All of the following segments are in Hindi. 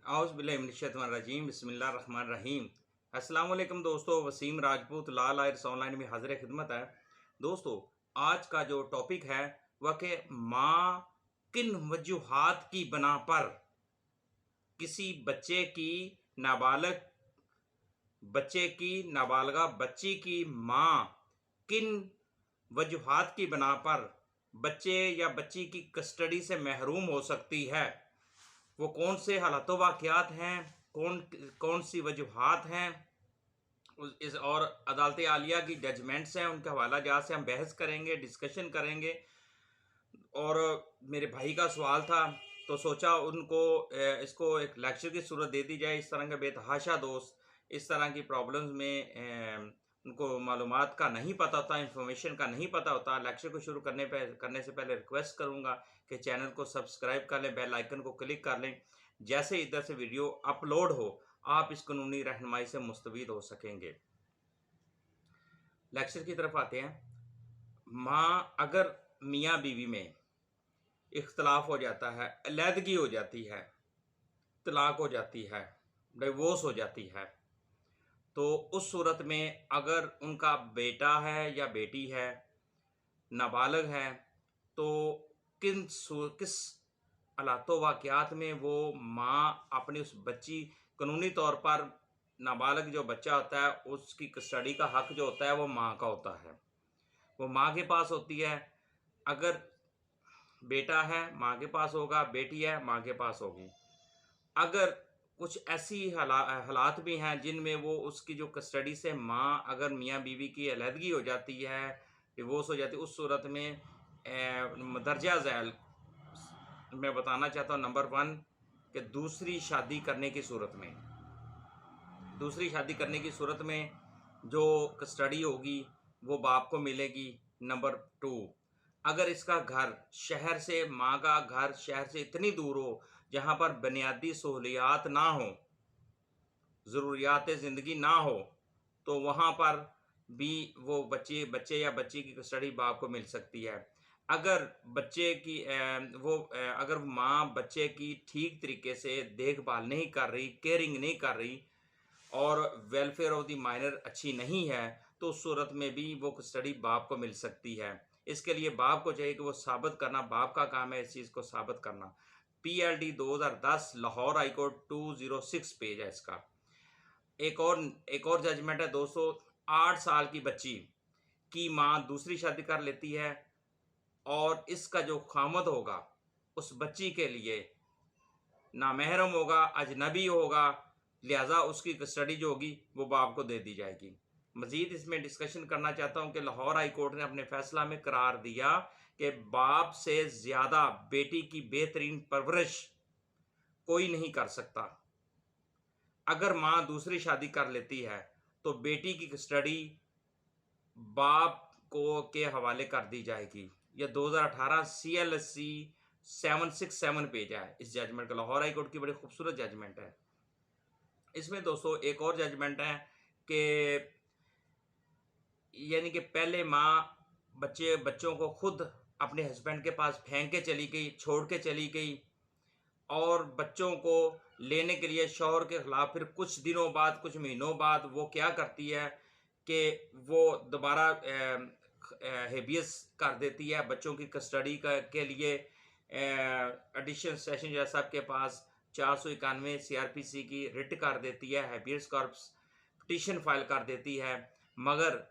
औज़ुबिल्लाहिमिनश्शैतानिर्रजीम बिस्मिल्लाहिर्रहमानिर्रहीम। अस्सलाम वालेकुम दोस्तों, वसीम राजपूत लाल आयर्स ऑनलाइन में हाजिर खिदमत है। दोस्तों, आज का जो टॉपिक है वह कि माँ किन वजूहात की बना पर किसी नाबालगा बच्ची की माँ किन वजूहात की बना पर बच्चे या बच्ची की कस्टडी से महरूम हो सकती है। वो कौन से हालात वाक़यात हैं, कौन सी वजूहात हैं, इस और अदालत आलिया की जजमेंट्स हैं, उनके हवाला जात से हम बहस करेंगे, डिस्कशन करेंगे। और मेरे भाई का सवाल था तो सोचा उनको इसको एक लेक्चर की सूरत दे दी जाए। इस तरह के बेतहाशा दोस्त इस तरह की प्रॉब्लम्स में उनको मालूमात का नहीं पता होता, इंफॉर्मेशन का नहीं पता होता। लेक्चर को शुरू करने से पहले रिक्वेस्ट करूंगा कि चैनल को सब्सक्राइब कर लें, बेल आइकन को क्लिक कर लें। जैसे इधर से वीडियो अपलोड हो आप इस कानूनी रहनुमाई से मुस्तफीद हो सकेंगे। लेक्चर की तरफ आते हैं। माँ अगर मियाँ बीवी में इख्तलाफ हो जाता है, अलहदगी हो जाती है, तलाक हो जाती है, डिवोर्स हो जाती है, तो उस सूरत में अगर उनका बेटा है या बेटी है, नाबालिग है, तो किस हालातों वाक़यात में वो माँ अपनी उस बच्ची, कानूनी तौर पर नाबालिग जो बच्चा होता है उसकी कस्टडी का हक जो होता है वो माँ का होता है, वो माँ के पास होती है। अगर बेटा है माँ के पास होगा, बेटी है माँ के पास होगी। अगर कुछ ऐसी हालात भी हैं जिनमें वो उसकी जो कस्टडी से माँ, अगर मियाँ बीवी की अलहदगी हो जाती है, डिवोर्स हो जाती है, उस सूरत में दर्जा झैल मैं बताना चाहता हूँ। नंबर 1 कि दूसरी शादी करने की सूरत में जो कस्टडी होगी वो बाप को मिलेगी। नंबर 2, अगर इसका घर शहर से, माँ का घर शहर से इतनी दूर हो जहाँ पर बुनियादी सहूलियात ना हो, ज़रूरियात ज़िंदगी ना हो, तो वहाँ पर भी वो बच्चे या बच्ची की कस्टडी बाप को मिल सकती है। अगर अगर माँ बच्चे की ठीक तरीके से देखभाल नहीं कर रही, केयरिंग नहीं कर रही और वेलफेयर ऑफ द माइनर अच्छी नहीं है, तो उस सूरत में भी वो कस्टडी बाप को मिल सकती है। इसके लिए बाप को चाहिए कि वो साबित करना, बाप का काम है इस चीज़ को साबित करना। PLD 2010 Lahore high court 206 page है इसका। एक और जजमेंट है दोस्तों। 8 साल की बच्ची की माँ दूसरी शादी कर लेती है और इसका जो खामद होगा उस बच्ची के लिए नामहरम होगा, अजनबी होगा, लिहाजा उसकी कस्टडी जो होगी वो बाप को दे दी जाएगी। मजीद इसमें डिस्कशन करना चाहता हूँ कि लाहौर हाई कोर्ट ने अपने फैसला में करार दिया कि बाप से ज़्यादा बेटी की बेहतरीन परवरिश कोई नहीं कर सकता। अगर माँ दूसरी शादी कर लेती है तो बेटी की कस्टडी बाप को के हवाले कर दी जाएगी। यह 2018 CLSC 767 पेज है इस जजमेंट का। लाहौर हाई कोर्ट की बड़ी खूबसूरत जजमेंट है। इसमें दोस्तों एक और जजमेंट है कि यानी कि पहले माँ बच्चों को खुद अपने हस्बैंड के पास फेंक के चली गई, छोड़ के चली गई, और बच्चों को लेने के लिए शौहर के खिलाफ फिर कुछ दिनों बाद, कुछ महीनों बाद वो क्या करती है कि वो दोबारा हेबियस कर देती है बच्चों की कस्टडी के लिए। एडिशनल सेशन जज साहब के पास 491 CRPC की रिट कर देती है, हेबियस कॉर्पस पिटीशन फाइल कर देती है, मगर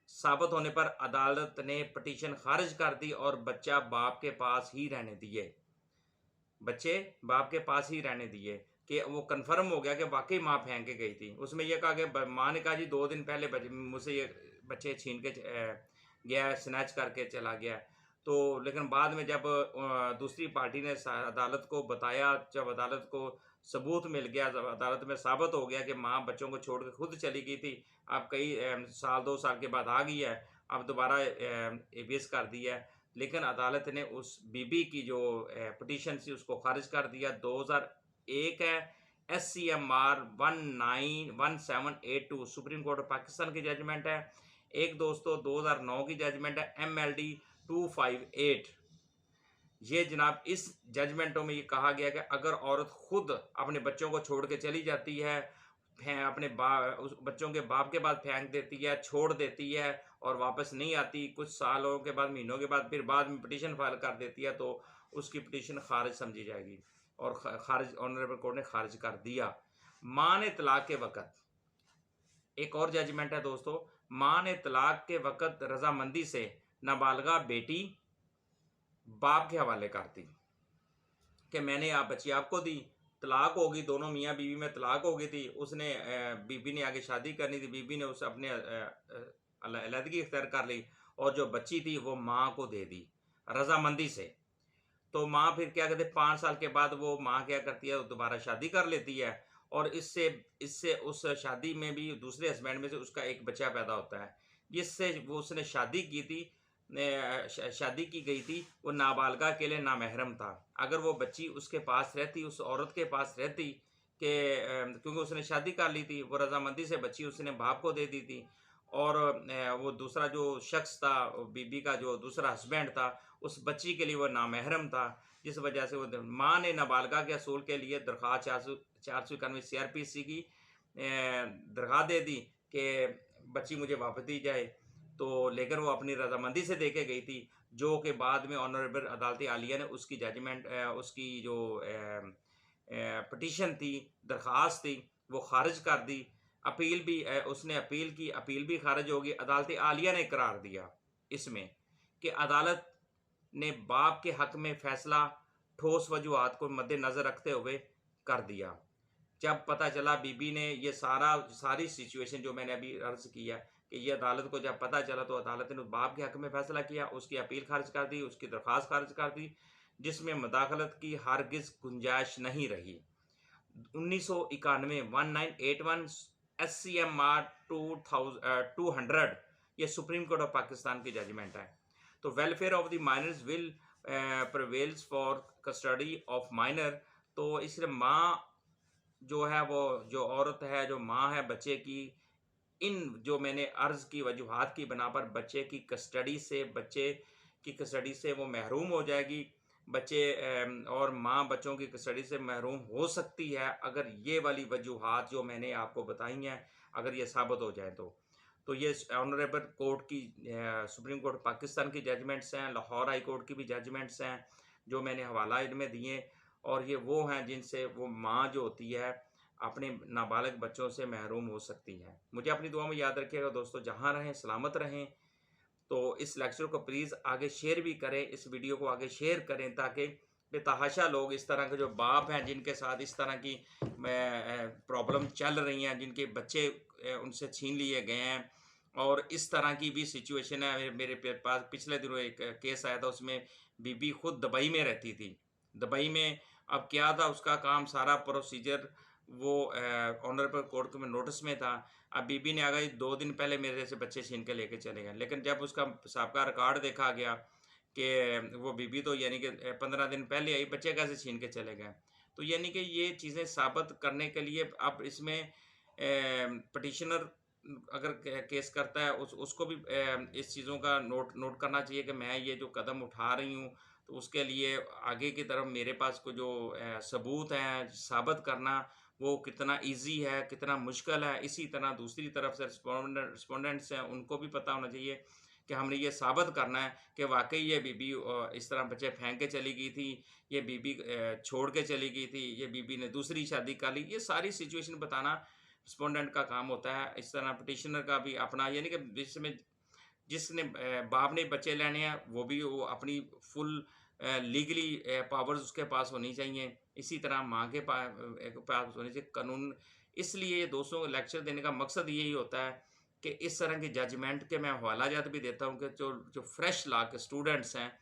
साबित होने पर अदालत ने पिटीशन खारिज कर दी और बच्चे बाप के पास ही रहने दिए कि वो कंफर्म हो गया कि वाकई माँ फेंक के गई थी। उसमें यह कहा कि माँ ने कहा जी 2 दिन पहले मुझसे ये बच्चे छीन के गया, स्नैच करके चला गया। तो लेकिन बाद में जब दूसरी पार्टी ने अदालत को बताया, जब अदालत को सबूत मिल गया, जब अदालत में साबित हो गया कि माँ बच्चों को छोड़ के खुद चली गई थी, अब कई 2 साल के बाद आ गई है, अब दोबारा एबीएस कर दिया है, लेकिन अदालत ने उस बीबी की जो पिटीशन थी उसको खारिज कर दिया। 2001 है SCMR 191782 supreme court of Pakistan की जजमेंट है। एक दोस्तों 2009 की जजमेंट है MLD 258 ये जनाब इस जजमेंटों में ये कहा गया कि अगर औरत खुद अपने बच्चों को छोड़ के चली जाती है, अपने उस बच्चों के बाप के पास फेंक देती है, छोड़ देती है और वापस नहीं आती, कुछ सालों के बाद, महीनों के बाद, फिर बाद में पिटीशन फाइल कर देती है, तो उसकी पिटीशन खारिज समझी जाएगी और खारिज ऑनरेबल कोर्ट ने खारिज कर दिया। माँ ने तलाक के वक़्त, एक और जजमेंट है दोस्तों, माँ ने तलाक के वक़्त रजामंदी से नाबालिगा बेटी बाप के हवाले कर दी कि मैंने आप बच्ची आपको दी, तलाक होगी, दोनों मियाँ बीवी में तलाक हो गई थी, उसने बीबी ने आगे शादी करनी थी, बीबी ने उस अपने अलहदगी इख्तियार कर ली और जो बच्ची थी वो माँ को दे दी रजामंदी से। तो माँ फिर क्या कहते 5 साल के बाद वो माँ क्या करती है, दोबारा शादी कर लेती है और इससे इससे उस शादी में भी दूसरे हस्बैंड में से उसका एक बच्चा पैदा होता है, जिससे वो उसने शादी की थी, शादी की गई थी, वो नाबालिगा के लिए नामहरम था। अगर वो बच्ची उसके पास रहती, उस औरत के पास रहती कि क्योंकि उसने शादी कर ली थी, वो रजामंदी से बच्ची उसने बाप को दे दी थी और वो दूसरा जो शख्स था, बीबी का जो दूसरा हस्बैंड था, उस बच्ची के लिए वो नामहरम था, जिस वजह से वो माँ ने नाबालिगा के असूल के लिए दरख्वास्त 491 CRPC की दरख्वास्त दे दी कि बच्ची मुझे वापस दी जाए, तो लेकिन वो अपनी रजामंदी से दे के गई थी, जो कि बाद में ऑनरेबल अदालत आलिया ने उसकी जजमेंट, उसकी जो पटिशन थी, दरख्वास्त थी, वो खारिज कर दी। अपील भी उसने अपील की, अपील भी खारिज होगी। अदालत आलिया ने करार दिया इसमें कि अदालत ने बाप के हक में फैसला ठोस वजूहात को मद्देनजर रखते हुए कर दिया। जब पता चला बीबी ने ये सारी सिचुएशन जो मैंने अभी अर्ज किया कि ये अदालत को जब पता चला, तो अदालत ने बाप के हक में फैसला किया, उसकी अपील खारिज कर दी, उसकी दरख्वास्त खारिज कर दी, जिसमें मुदाखलत की हरगिज गुंजाइश नहीं रही। 1991 1981 SCMR 200 ये सुप्रीम कोर्ट ऑफ पाकिस्तान की जजमेंट है। तो welfare of the minors will prevails for custody of minor. तो इसलिए माँ जो है, वो जो औरत है, जो माँ है बच्चे की, इन जो मैंने अर्ज की वजूहात की बना पर बच्चे की कस्टडी से वो महरूम हो जाएगी। बच्चे और माँ बच्चों की कस्टडी से महरूम हो सकती है अगर ये वाली वजूहात जो मैंने आपको बताई हैं, अगर ये साबित हो जाए तो ये ऑनरेबल कोर्ट की, सुप्रीम कोर्ट पाकिस्तान की जजमेंट्स हैं, लाहौर हाई कोर्ट की भी जजमेंट्स हैं जो मैंने हवाला इनमें दिए, और ये वो हैं जिनसे वो माँ जो होती है अपने नाबालिग बच्चों से महरूम हो सकती है। मुझे अपनी दुआ में याद रखिएगा दोस्तों, जहाँ रहें सलामत रहें। तो इस लेक्चर को प्लीज़ आगे शेयर भी करें, इस वीडियो को आगे शेयर करें, ताकि बेतहाशा लोग, इस तरह के जो बाप हैं जिनके साथ इस तरह की प्रॉब्लम चल रही हैं, जिनके बच्चे उनसे छीन लिए गए हैं, और इस तरह की भी सिचुएशन है। मेरे पास पिछले दिनों एक केस आया था, उसमें बीबी खुद दुबई में रहती थी। दुबई में अब क्या था, उसका काम सारा प्रोसीजर वो ऑनरेबल कोर्ट में नोटिस में था। अब बीबी ने आ गई 2 दिन पहले मेरे से बच्चे छीन के लेके चले गए, लेकिन जब उसका साबका रिकॉर्ड देखा गया कि वो बीबी तो यानी कि 15 दिन पहले आई, बच्चे कैसे छीन के चले गए। तो यानी कि ये चीज़ें साबित करने के लिए अब इसमें पटिशनर अगर केस करता है, उसको भी इस चीज़ों का नोट करना चाहिए कि मैं ये जो कदम उठा रही हूँ, तो उसके लिए आगे की तरफ मेरे पास को जो सबूत हैं साबित करना, वो कितना इजी है, कितना मुश्किल है। इसी तरह दूसरी तरफ से रिस्पोंडेंट्स हैं, उनको भी पता होना चाहिए कि हमने ये साबित करना है कि वाकई ये बीबी इस तरह बच्चे फेंक के चली गई थी, ये बीबी छोड़ के चली गई थी, ये बीबी ने दूसरी शादी कर ली। ये सारी सिचुएशन बताना रिस्पोंडेंट का काम होता है। इस तरह पिटिशनर का भी अपना, यानी कि जिसमें जिसने बाप ने बच्चे लेने हैं, वो भी वो अपनी फुल लीगली पावर्स उसके पास होनी चाहिए। इसी तरह माँ के पास होनी चाहिए कानून। इसलिए दोस्तों लेक्चर देने का मकसद यही होता है कि इस तरह की जजमेंट के मैं हवाला जात भी देता हूँ कि जो जो फ्रेश लॉ के स्टूडेंट्स हैं,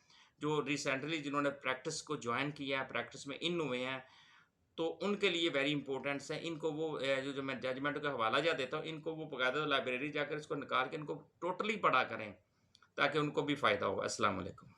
जो रिसेंटली जिन्होंने प्रैक्टिस को ज्वाइन किया है, प्रैक्टिस में इन हुए हैं, तो उनके लिए वेरी इंपॉर्टेंट्स हैं। इनको वो जो मैं जजमेंट का हवाला जा देता हूँ, इनको वो बकायदा लाइब्रेरी जाकर इसको निकाल के इनको टोटली पढ़ा करें, ताकि उनको भी फ़ायदा हो। अस्सलाम वालेकुम।